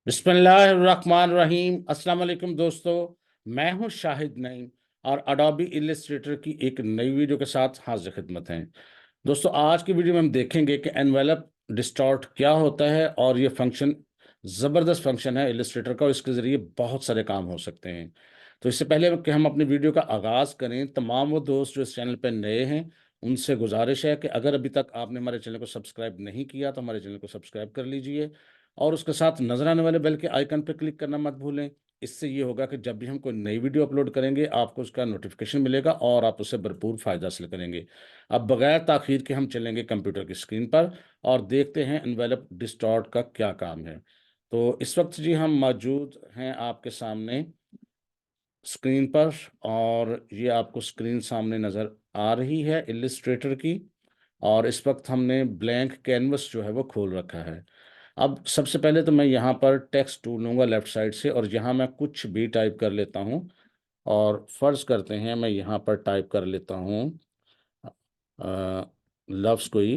बिस्मिल्लाहिर्रहमानिर्रहीम। अस्सलाम वालेकुम दोस्तों, मैं हूं शाहिद नईम और अडोबी इलस्ट्रेटर की एक नई वीडियो के साथ हाजिर खिदमत हैं। दोस्तों, आज की वीडियो में हम देखेंगे कि एनवेलप डिस्टॉर्ट क्या होता है और ये फंक्शन ज़बरदस्त फंक्शन है इलस्ट्रेटर का और इसके ज़रिए बहुत सारे काम हो सकते हैं। तो इससे पहले कि हम अपनी वीडियो का आगाज़ करें, तमाम वो दोस्त जो इस चैनल पर नए हैं उनसे गुजारिश है कि अगर अभी तक आपने हमारे चैनल को सब्सक्राइब नहीं किया तो हमारे चैनल को सब्सक्राइब कर लीजिए और उसके साथ नजर आने वाले बेल के आइकन पर क्लिक करना मत भूलें। इससे ये होगा कि जब भी हम कोई नई वीडियो अपलोड करेंगे आपको उसका नोटिफिकेशन मिलेगा और आप उससे भरपूर फ़ायदा हासिल करेंगे। अब बगैर ताखीर के हम चलेंगे कंप्यूटर की स्क्रीन पर और देखते हैं एनवेलप डिस्टॉर्ट का क्या काम है। तो इस वक्त जी हम मौजूद हैं आपके सामने स्क्रीन पर और ये आपको स्क्रीन सामने नज़र आ रही है इलिस्ट्रेटर की। और इस वक्त हमने ब्लैंक कैनवस जो है वो खोल रखा है। अब सबसे पहले तो मैं यहाँ पर टेक्स्ट टूल लूँगा लेफ़्ट साइड से और यहाँ मैं कुछ भी टाइप कर लेता हूँ। और फ़र्ज़ करते हैं मैं यहाँ पर टाइप कर लेता हूँ लफ्ज़ कोई।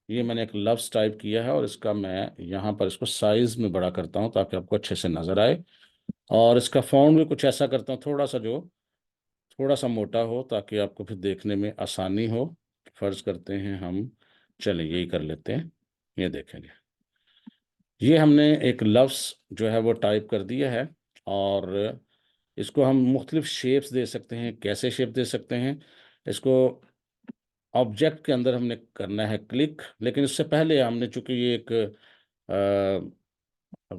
ये मैंने एक लफ्ज़ टाइप किया है और इसका मैं यहाँ पर इसको साइज़ में बड़ा करता हूँ ताकि आपको अच्छे से नज़र आए। और इसका फ़ॉन्ट भी कुछ ऐसा करता हूँ थोड़ा सा जो थोड़ा सा मोटा हो ताकि आपको फिर देखने में आसानी हो। फ़र्ज़ करते हैं हम, चलिए यही कर लेते हैं। ये देखेंगे, ये हमने एक लफ्ज़ जो है वो टाइप कर दिया है और इसको हम मुख्तलिफ शेप्स दे सकते हैं। कैसे शेप दे सकते हैं? इसको ऑब्जेक्ट के अंदर हमने करना है क्लिक, लेकिन इससे पहले हमने चूंकि ये एक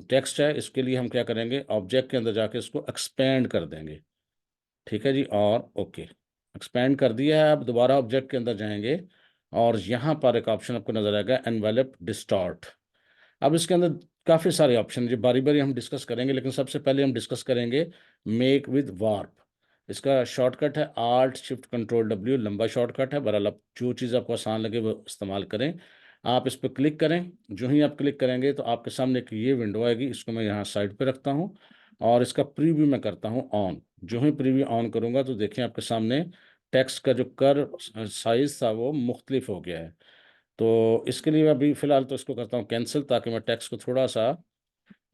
टेक्स्ट है, इसके लिए हम क्या करेंगे, ऑब्जेक्ट के अंदर जाके इसको एक्सपेंड कर देंगे। ठीक है जी, और ओके, एक्सपेंड कर दिया है। अब दोबारा ऑब्जेक्ट के अंदर जाएंगे और यहाँ पर एक ऑप्शन आपको नजर आएगा एनवेलप डिस्टॉर्ट। अब इसके अंदर काफ़ी सारे ऑप्शन जो बारी बारी हम डिस्कस करेंगे, लेकिन सबसे पहले हम डिस्कस करेंगे मेक विद वार्प। इसका शॉर्टकट है आल्ट शिफ्ट कंट्रोल डब्ल्यू, लंबा शॉर्टकट है। बहरहाल आप जो चीज़ आपको आसान लगे वो इस्तेमाल करें। आप इस पर क्लिक करें, जो ही आप क्लिक करेंगे तो आपके सामने एक ये विंडो आएगी। इसको मैं यहाँ साइड पे रखता हूँ और इसका प्रीव्यू मैं करता हूँ ऑन। जो ही प्रीव्यू ऑन करूँगा तो देखिए आपके सामने टेक्स्ट का जो साइज था वो मुख्तलिफ हो गया है। तो इसके लिए मैं अभी फ़िलहाल तो इसको करता हूँ कैंसिल, ताकि मैं टेक्स्ट को थोड़ा सा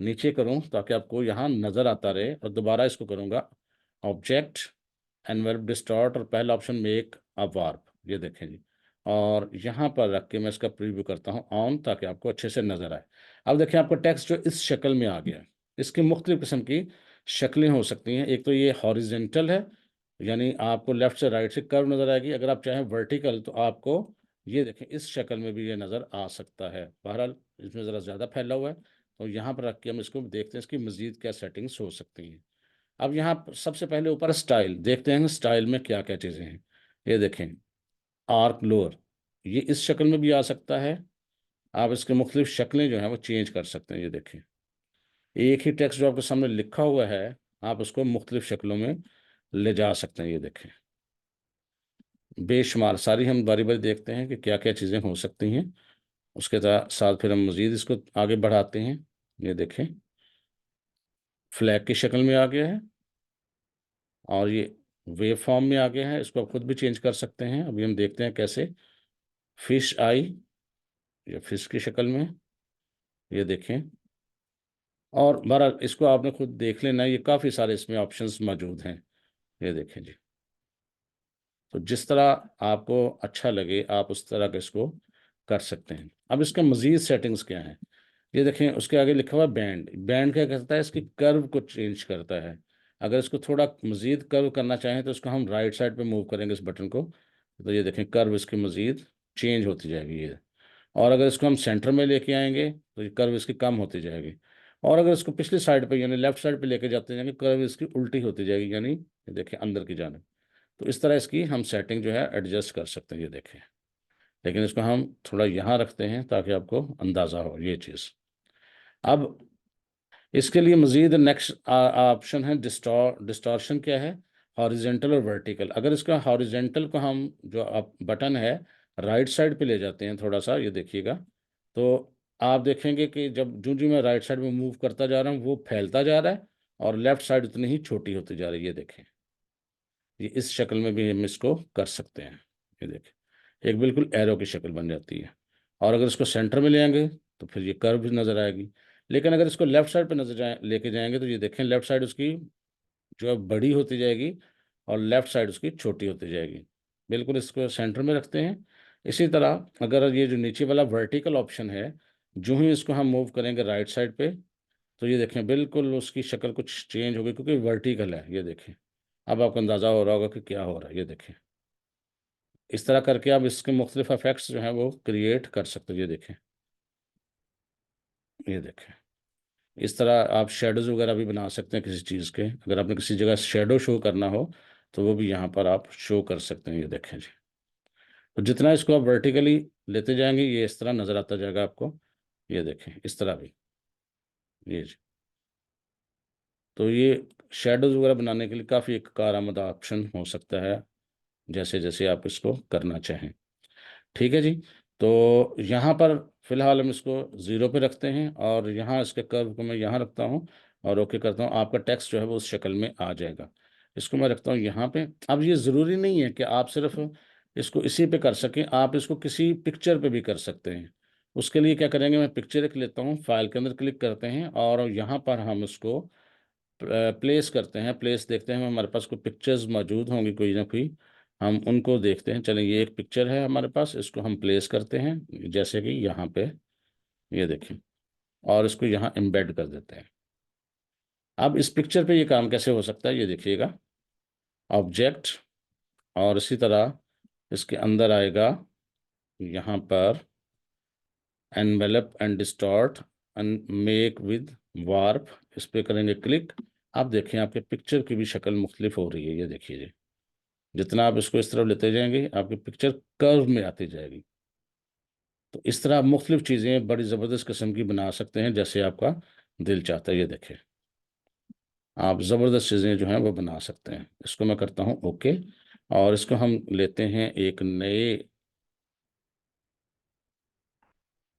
नीचे करूँ ताकि आपको यहाँ नज़र आता रहे। और दोबारा इसको करूँगा ऑब्जेक्ट एनवेलप डिस्टॉर्ट और पहला ऑप्शन मेक अ वार्प, ये देखें जी। और यहाँ पर रख के मैं इसका प्रीव्यू करता हूँ ऑन ताकि आपको अच्छे से नज़र आए। अब देखें आपको टेक्स्ट जो इस शक्ल में आ गया है। इसकी मुख्तलिफ किस्म की शक्लें हो सकती हैं। एक तो ये हॉरिजेंटल है, यानी आपको लेफ्ट से राइट से कर्व नज़र आएगी। अगर आप चाहें वर्टिकल तो आपको ये देखें इस शक्ल में भी ये नज़र आ सकता है। बहरहाल इसमें ज़रा ज़्यादा फैला हुआ है तो यहाँ पर रख के हम इसको देखते हैं इसकी मज़ीद क्या सेटिंग्स हो सकती हैं। अब यहाँ सबसे पहले ऊपर स्टाइल देखते हैं, स्टाइल में क्या क्या चीज़ें हैं। ये देखें आर्क लोअर, ये इस शक्ल में भी आ सकता है। आप इसके मुख्तलिफ शक्लें जो हैं वो चेंज कर सकते हैं। ये देखें एक ही टेक्स्ट जो आपके सामने लिखा हुआ है आप उसको मुख्तलिफ शक्लों में ले जा सकते हैं। ये देखें बेशुमार सारी हम बारी बारी देखते हैं कि क्या क्या चीज़ें हो सकती हैं। उसके साथ फिर हम मज़ीद इसको आगे बढ़ाते हैं। ये देखें फ्लैग की शक्ल में आ गया है और ये वेव फॉर्म में आ गया है। इसको आप खुद भी चेंज कर सकते हैं। अभी हम देखते हैं कैसे। फिश आई, या फिश की शक्ल में, ये देखें। और बहरहाल इसको आपने खुद देख लेना, ये काफ़ी सारे इसमें ऑप्शंस मौजूद हैं। ये देखें जी, तो जिस तरह आपको अच्छा लगे आप उस तरह के इसको कर सकते हैं। अब इसके मज़ीद सेटिंग्स क्या हैं? ये देखें उसके आगे लिखा हुआ है बैंड। बैंड क्या करता है, इसकी कर्व को चेंज करता है। अगर इसको थोड़ा मज़ीद कर्व करना चाहें तो इसको हम राइट साइड पे मूव करेंगे इस बटन को, तो ये देखें कर्व इसकी मज़ीद चेंज होती जाएगी ये। और अगर इसको हम सेंटर में लेके आएंगे तो ये कर्व इसकी कम होती जाएगी। और अगर इसको पिछली साइड पे यानी लेफ्ट साइड पे लेके जाते जाएंगे कर्व इसकी उल्टी होती जाएगी, यानी ये देखें अंदर की जानिब। तो इस तरह इसकी हम सेटिंग जो है एडजस्ट कर सकते हैं। ये देखें, लेकिन इसको हम थोड़ा यहाँ रखते हैं ताकि आपको अंदाज़ा हो ये चीज़। अब इसके लिए मज़ीद नेक्स्ट ऑप्शन है डिस्टॉर्शन। क्या है? हॉरिजेंटल और वर्टिकल। अगर इसका हॉरिजेंटल को हम जो आप बटन है राइट साइड पे ले जाते हैं थोड़ा सा, ये देखिएगा, तो आप देखेंगे कि जब जो जो मैं राइट साइड में मूव करता जा रहा हूँ वो फैलता जा रहा है और लेफ्ट साइड उतनी ही छोटी होती जा रही है। ये देखें, ये इस शक्ल में भी हम इसको कर सकते हैं। ये देखें एक बिल्कुल एरो की शक्ल बन जाती है। और अगर इसको सेंटर में ले आएंगे तो फिर ये कर्व भी नज़र आएगी। लेकिन अगर इसको लेफ्ट साइड पे नजर लेके जाएंगे तो ये देखें लेफ्ट साइड उसकी जो है बड़ी होती जाएगी और लेफ्ट साइड उसकी छोटी होती जाएगी। बिल्कुल इसको सेंटर में रखते हैं। इसी तरह अगर ये जो नीचे वाला वर्टिकल ऑप्शन है, जो ही इसको हम मूव करेंगे राइट साइड पे, तो ये देखें बिल्कुल उसकी शक्ल कुछ चेंज हो गई, क्योंकि वर्टिकल है। ये देखें, अब आपको अंदाज़ा हो रहा होगा कि क्या हो रहा है। ये देखें, इस तरह करके आप इसके मुख्तलिफ इफेक्ट्स जो हैं वो क्रिएट कर सकते हो। ये देखें, ये देखें, इस तरह आप शेडोज़ वगैरह भी बना सकते हैं किसी चीज़ के। अगर आपने किसी जगह शेडो शो करना हो तो वो भी यहाँ पर आप शो कर सकते हैं। ये देखें जी, तो जितना इसको आप वर्टिकली लेते जाएंगे ये इस तरह नज़र आता जाएगा आपको। ये देखें, इस तरह भी। ये जी, तो ये शेडोज़ वगैरह बनाने के लिए काफ़ी एक कारआमद ऑप्शन हो सकता है, जैसे जैसे आप इसको करना चाहें। ठीक है जी। तो यहाँ पर फिलहाल हम इसको ज़ीरो पे रखते हैं और यहाँ इसके कर्व को मैं यहाँ रखता हूँ और ओके करता हूँ। आपका टेक्स्ट जो है वो उस शक्ल में आ जाएगा। इसको मैं रखता हूँ यहाँ पे। अब ये ज़रूरी नहीं है कि आप सिर्फ इसको इसी पे कर सकें, आप इसको किसी पिक्चर पे भी कर सकते हैं। उसके लिए क्या करेंगे, मैं पिक्चर एक लेता हूँ, फाइल के अंदर क्लिक करते हैं और यहाँ पर हम इसको प्लेस करते हैं। प्लेस देखते हैं हमारे पास कोई पिक्चर्स मौजूद होंगी कोई ना कोई, हम उनको देखते हैं। चलें, ये एक पिक्चर है हमारे पास, इसको हम प्लेस करते हैं जैसे कि यहाँ पे। ये देखें, और इसको यहाँ एम्बेड कर देते हैं। अब इस पिक्चर पे ये काम कैसे हो सकता है, ये देखिएगा। ऑब्जेक्ट, और इसी तरह इसके अंदर आएगा यहाँ पर envelope and distort and make with warp, इस पे करेंगे क्लिक। आप देखें आपके पिक्चर की भी शक्ल मुख्तलिफ हो रही है। ये देखिए, जितना आप इसको इस तरफ लेते जाएंगे आपकी पिक्चर कर्व में आती जाएगी। तो इस तरह आप मुख्तलिफ चीज़ें बड़ी ज़बरदस्त किस्म की बना सकते हैं, जैसे आपका दिल चाहता है। ये देखें, आप ज़बरदस्त चीज़ें जो हैं वो बना सकते हैं। इसको मैं करता हूँ ओके, और इसको हम लेते हैं एक नए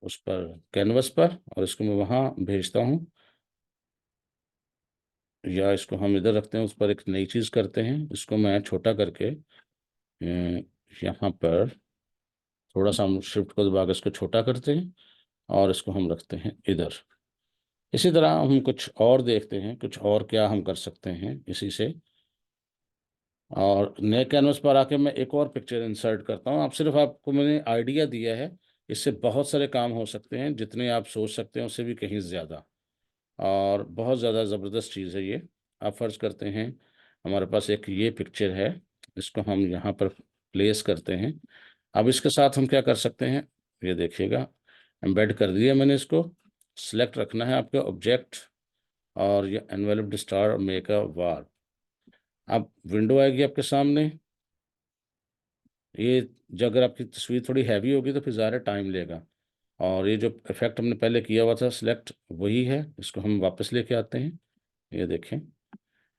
उस पर कैनवस पर, और इसको मैं वहाँ भेजता हूँ, या इसको हम इधर रखते हैं, उस पर एक नई चीज़ करते हैं। इसको मैं छोटा करके यहाँ पर थोड़ा सा हम शिफ्ट को दबा के इसको छोटा करते हैं और इसको हम रखते हैं इधर। इसी तरह हम कुछ और देखते हैं, कुछ और क्या हम कर सकते हैं इसी से। और नए कैनवस पर आके मैं एक और पिक्चर इंसर्ट करता हूँ। आप सिर्फ, आपको मैंने आइडिया दिया है, इससे बहुत सारे काम हो सकते हैं, जितने आप सोच सकते हैं उससे भी कहीं ज़्यादा। और बहुत ज़्यादा ज़बरदस्त चीज़ है ये। आप फ़र्ज़ करते हैं हमारे पास एक ये पिक्चर है, इसको हम यहाँ पर प्लेस करते हैं। अब इसके साथ हम क्या कर सकते हैं, ये देखिएगा, एम्बेड कर दिया मैंने इसको। सिलेक्ट रखना है आपका ऑब्जेक्ट, और ये एनवेलप स्टार मेक अ वार। अब विंडो आएगी आपके सामने। ये जो, अगर आपकी तस्वीर थोड़ी हैवी होगी तो फिर ज़्यादा टाइम लेगा। और ये जो इफेक्ट हमने पहले किया हुआ था सिलेक्ट, वही है। इसको हम वापस लेके आते हैं। ये देखें,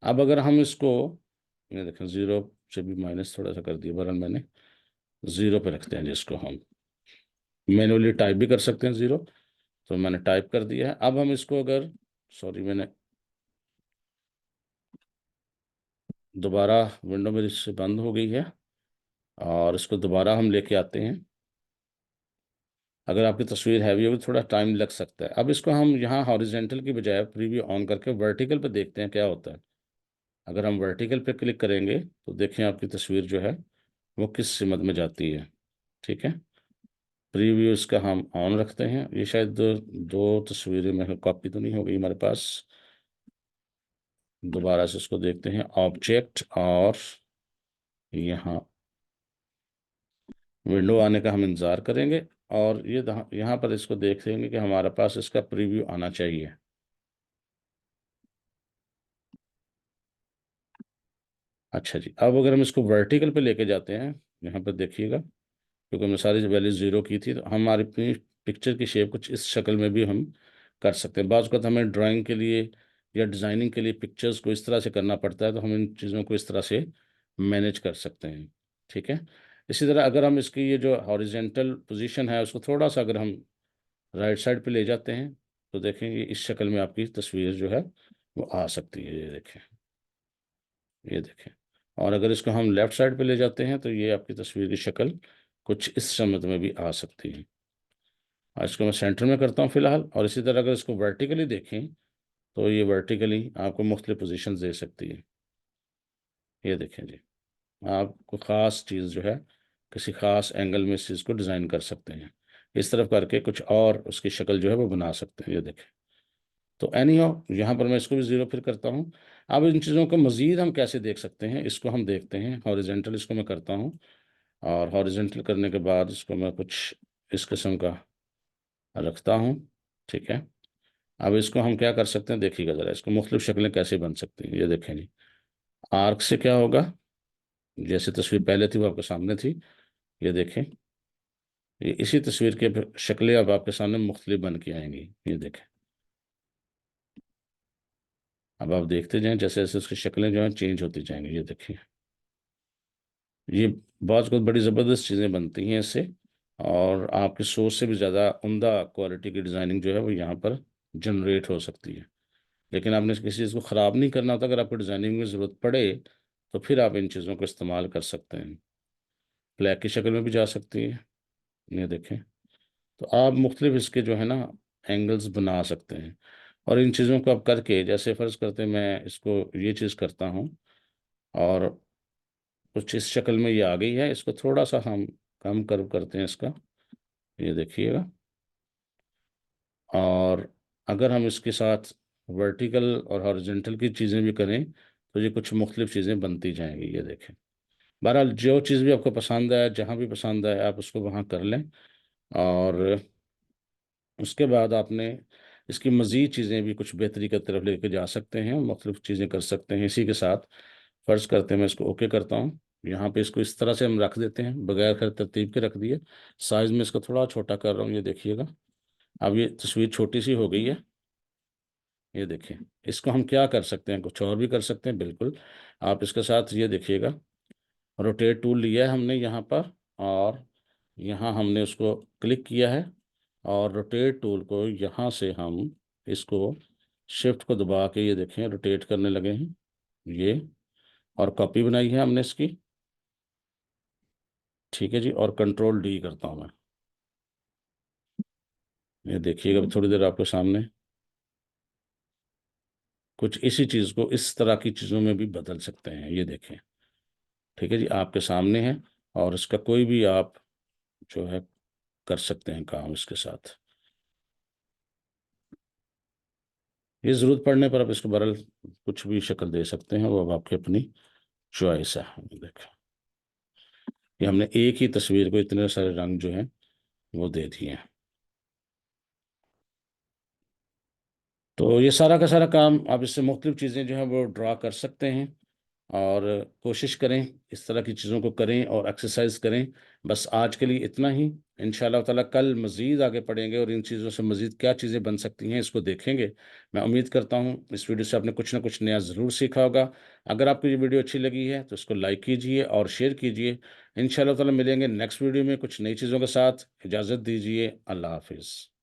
अब अगर हम इसको, ये देखें, ज़ीरो से भी माइनस थोड़ा सा कर दिया, बरन मैंने ज़ीरो पे रखते हैं, जिसको हम मैनुअली टाइप भी कर सकते हैं ज़ीरो। तो मैंने टाइप कर दिया है। अब हम इसको अगर, सॉरी, मैंने दोबारा, विंडो मेरी इससे बंद हो गई है, और इसको दोबारा हम लेके आते हैं। अगर आपकी तस्वीर हैवी होगी थोड़ा टाइम लग सकता है। अब इसको हम यहाँ हॉरिजेंटल की बजाय प्रीव्यू ऑन करके वर्टिकल पे देखते हैं क्या होता है। अगर हम वर्टिकल पे क्लिक करेंगे तो देखें आपकी तस्वीर जो है वो किस सिमत में जाती है। ठीक है, प्रीव्यू इसका हम ऑन रखते हैं। ये शायद दो तस्वीरें में कॉपी तो नहीं हो गई हमारे पास। दोबारा से इसको देखते हैं, ऑब्जेक्ट, और यहाँ विंडो आने का हम इंतज़ार करेंगे। और ये यहाँ पर इसको देख लेंगे कि हमारे पास इसका प्रीव्यू आना चाहिए। अच्छा जी, अब अगर हम इसको वर्टिकल पे लेके जाते हैं, यहाँ पर देखिएगा, क्योंकि हमने सारी वैल्यू ज़ीरो की थी, तो हमारी अपनी पिक्चर की शेप कुछ इस शक्ल में भी हम कर सकते हैं। बाज़ वक़्त हमें ड्राइंग के लिए या डिज़ाइनिंग के लिए पिक्चर्स को इस तरह से करना पड़ता है, तो हम इन चीज़ों को इस तरह से मैनेज कर सकते हैं। ठीक है, इसी तरह अगर हम इसकी ये जो हॉरिजेंटल पोजीशन है उसको थोड़ा सा अगर हम राइट साइड पे ले जाते हैं, तो देखें ये इस शक्ल में आपकी तस्वीर जो है वो आ सकती है। ये देखें, ये देखें। और अगर इसको हम लेफ़्ट साइड पे ले जाते हैं तो ये आपकी तस्वीर की शक्ल कुछ इस समत में भी आ सकती है। और इसको मैं सेंटर में करता हूँ फिलहाल। और इसी तरह अगर इसको वर्टिकली देखें तो ये वर्टिकली आपको मुख्तलिफ पोजीशंस दे सकती है। ये देखें जी, आपको ख़ास चीज़ जो है किसी ख़ास एंगल में इस चीज़ को डिज़ाइन कर सकते हैं। इस तरफ करके कुछ और उसकी शक्ल जो है वो बना सकते हैं। ये देखें। तो एनी हाउ यहाँ पर मैं इसको भी ज़ीरो फिर करता हूँ। अब इन चीज़ों को मज़ीद हम कैसे देख सकते हैं, इसको हम देखते हैं। हॉरिजेंटल इसको मैं करता हूँ, और हॉरिजेंटल करने के बाद इसको मैं कुछ इस किस्म का रखता हूँ। ठीक है। अब इसको हम क्या कर सकते हैं, देखिएगा ज़रा, इसको मुख्तलिफ शक्लें कैसे बन सकती हैं। ये देखें जी, आर्क से क्या होगा, जैसे तस्वीर पहले थी वो आपके सामने थी। ये देखें, ये इसी तस्वीर के शक्लें अब आपके सामने मुख्तलिफ बन के आएंगी। ये देखें, अब आप देखते जाएं जैसे जैसे उसकी शक्लें जो हैं चेंज होती जाएंगी। ये देखिए, ये बहुत कुछ बड़ी ज़बरदस्त चीज़ें बनती हैं इससे। और आपकी सोच से भी ज़्यादा उम्दा क्वालिटी की डिज़ाइनिंग जो है वो यहाँ पर जनरेट हो सकती है। लेकिन आपने किसी चीज़ को ख़राब नहीं करना होता। अगर आपको डिज़ाइनिंग में ज़रूरत पड़े तो फिर आप इन चीज़ों को इस्तेमाल कर सकते हैं। फ्लैग की शक्ल में भी जा सकती है। ये देखें, तो आप मुख्तलिफ इसके जो है ना एंगल्स बना सकते हैं। और इन चीज़ों को आप करके, जैसे फ़र्ज़ करते हैं मैं इसको ये चीज़ करता हूँ और कुछ इस शक्ल में ये आ गई है, इसको थोड़ा सा हम कम कर्व करते हैं इसका। ये देखिएगा। और अगर हम इसके साथ वर्टिकल और हॉरिजेंटल की चीज़ें भी करें तो ये कुछ मुख्तलिफ चीज़ें बनती जाएंगी। ये देखें। बहरहाल जो चीज़ भी आपको पसंद आए, जहाँ भी पसंद आए, आप उसको वहाँ कर लें। और उसके बाद आपने इसकी मज़ीद चीज़ें भी कुछ बेहतरी की तरफ लेके जा सकते हैं, मुख्तलिफ चीज़ें कर सकते हैं इसी के साथ। फ़र्ज़ करते हैं मैं इसको ओके करता हूँ। यहाँ पे इसको इस तरह से हम रख देते हैं, बगैर खैर तरतीब के रख दिए। साइज़ में इसको थोड़ा छोटा कर रहा हूँ, ये देखिएगा। अब ये तस्वीर छोटी सी हो गई है। ये देखिए, इसको हम क्या कर सकते हैं, कुछ और भी कर सकते हैं बिल्कुल। आप इसके साथ ये देखिएगा, रोटेट टूल लिया है हमने यहाँ पर, और यहाँ हमने उसको क्लिक किया है। और रोटेट टूल को यहाँ से हम इसको शिफ्ट को दबा के ये देखें रोटेट करने लगे हैं ये। और कॉपी बनाई है हमने इसकी। ठीक है जी, और कंट्रोल डी करता हूँ मैं। ये देखिएगा थोड़ी देर आपके सामने कुछ इसी चीज़ को इस तरह की चीज़ों में भी बदल सकते हैं। ये देखें। ठीक है जी, आपके सामने है। और इसका कोई भी आप जो है कर सकते हैं काम इसके साथ। ये ज़रूरत पड़ने पर आप इसको बरल कुछ भी शक्ल दे सकते हैं, वो अब आपकी अपनी चॉइस है। देखें, ये हमने एक ही तस्वीर को इतने सारे रंग जो हैं वो दे दिए हैं। तो ये सारा का सारा काम आप इससे मुख्तलिफ चीज़ें जो हैं वो ड्रा कर सकते हैं। और कोशिश करें इस तरह की चीज़ों को करें और एक्सरसाइज करें। बस आज के लिए इतना ही। इंशाल्लाह ताला कल मज़ीद आगे पढ़ेंगे और इन चीज़ों से मज़ीद क्या चीज़ें बन सकती हैं इसको देखेंगे। मैं उम्मीद करता हूँ इस वीडियो से आपने कुछ ना कुछ नया ज़रूर सीखा होगा। अगर आपको ये वीडियो अच्छी लगी है तो इसको लाइक कीजिए और शेयर कीजिए। इंशाल्लाह ताला मिलेंगे नेक्स्ट वीडियो में कुछ नई चीज़ों के साथ। इजाज़त दीजिए। अल्लाह हाफिज़।